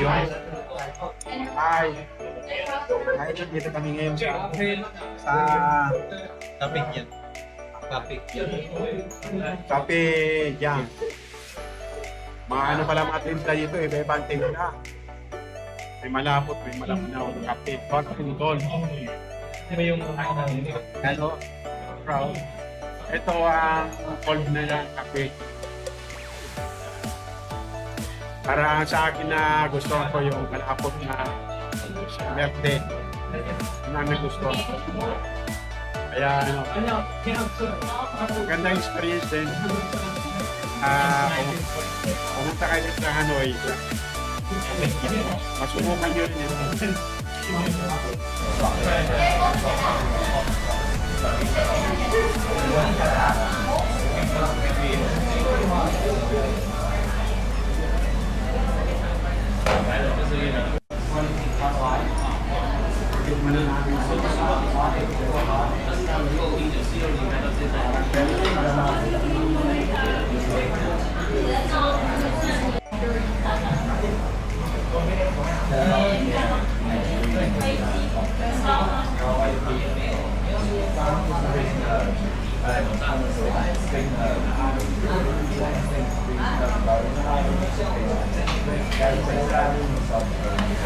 yun. Hi. Hi, dito kami ngayon sa Kapit yan. Kapit yan. Cafe Jam. Mga ano pala mga timpla dito, iba-ibang timpla. May malapot, may malapnaw, kape, hot and cold. Ano yung Ano? Proud. Ito ang cold na lang kape. Para sa akin na gusto ko yung malapot na verde. Namin gusto. Kaya ano, maganda experience din. Pumunta kayo sa Hanoi. Masubukan nyo rin yun.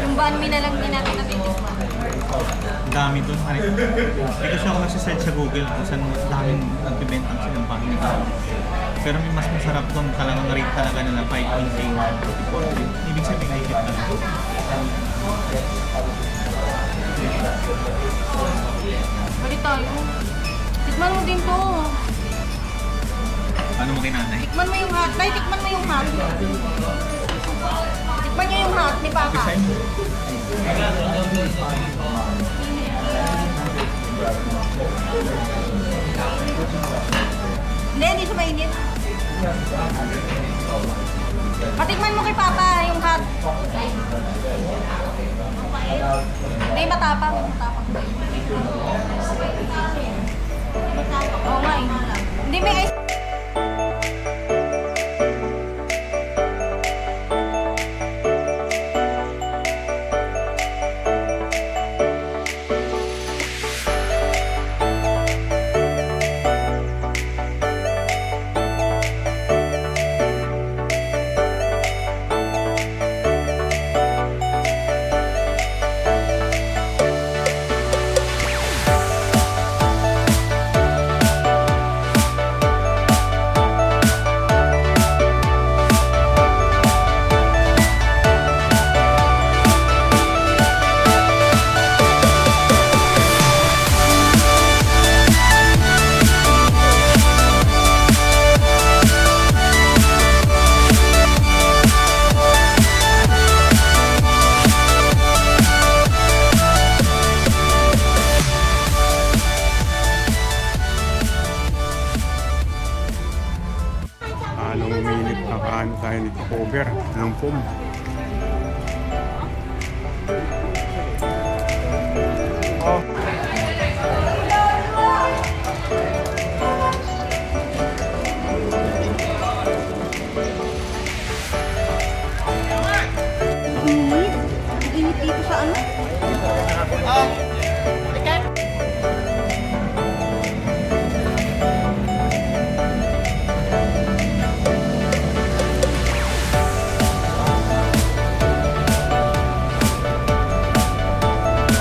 Yung banh mi na lang din natin natitikman. Ang dami doon. Hindi kasi ako nagsisearch sa Google kung saan daming nagbibenta kasi ng pangin. Pero may mas masarap doon talagang rate talaga nila 5.8. Ibig sabihin naisip na lang. Bali tayo. Tikman mo din to. Ano mo kay nanay? Tikman mo yung hot. Tay, tikman mo yung hot. Tikman niyo yung hot ni Papa. Design mo. Hindi siya mainit. Patikman mo kay Papa yung hot. Hindi, matapang. Matapang. Oo nga eh. Hindi, may ice. Halong uminit na kaano tayo nito cover ng foam. Oh. Init. Init dito sa ano?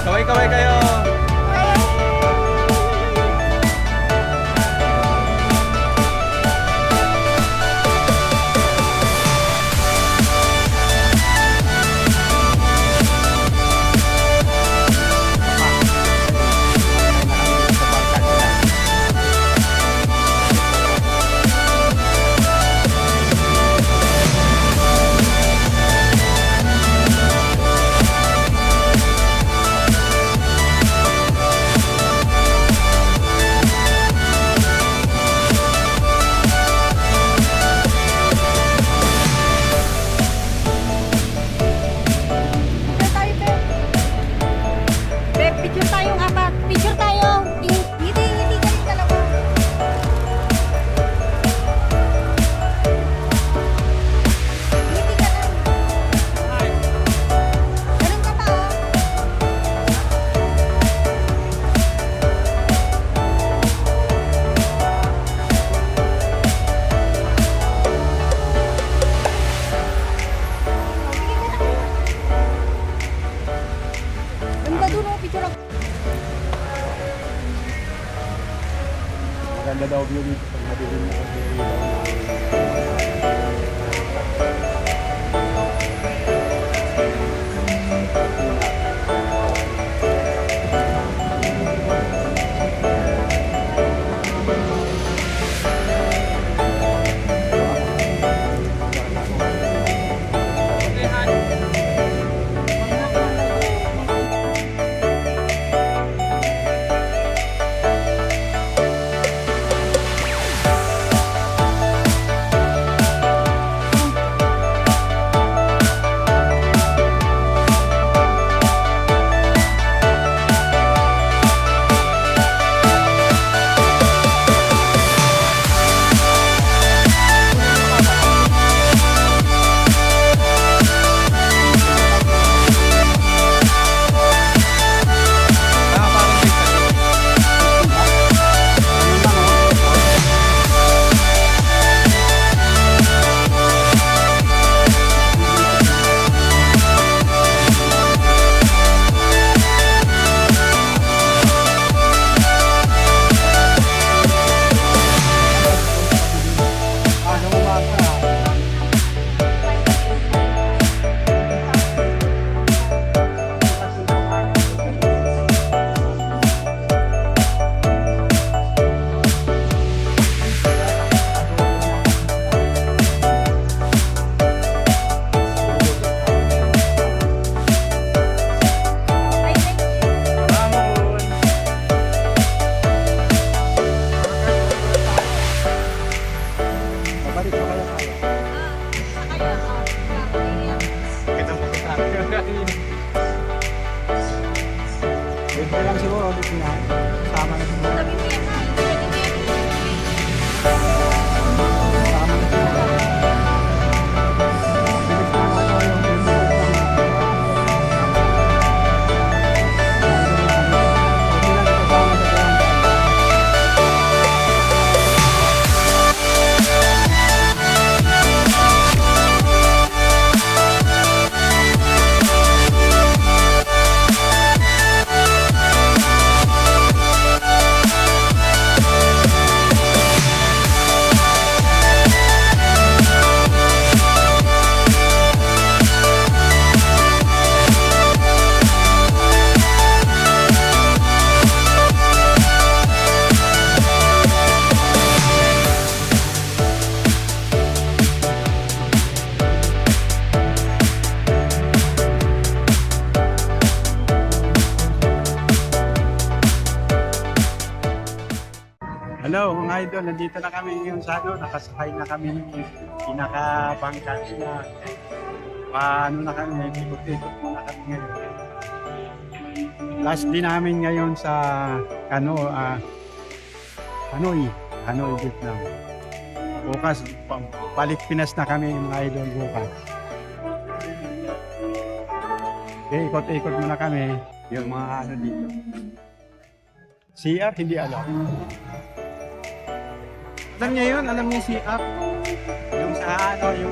Kaway-kaway kayo! picture ako. Maganda daw view dito pag madilim na pag Wait na lang siguro, dito na. Sama na siguro. Sabi mo yan, ha? Sama na siguro. Bilis na nga daw yung Hello mga idol, nandito na kami ngayon sa nakasakay na kami ng pinaka-bangka na paano na kami, ikot-ikot muna kami ngayon. Last din namin ngayon sa Hanoi, Vietnam. Bukas, balik Pinas na kami mga idol bukas. Okay, ikot-ikot muna kami yung mga dito. CR, hindi alam. Alam niya yun? Alam niya si Up? Yung sa yung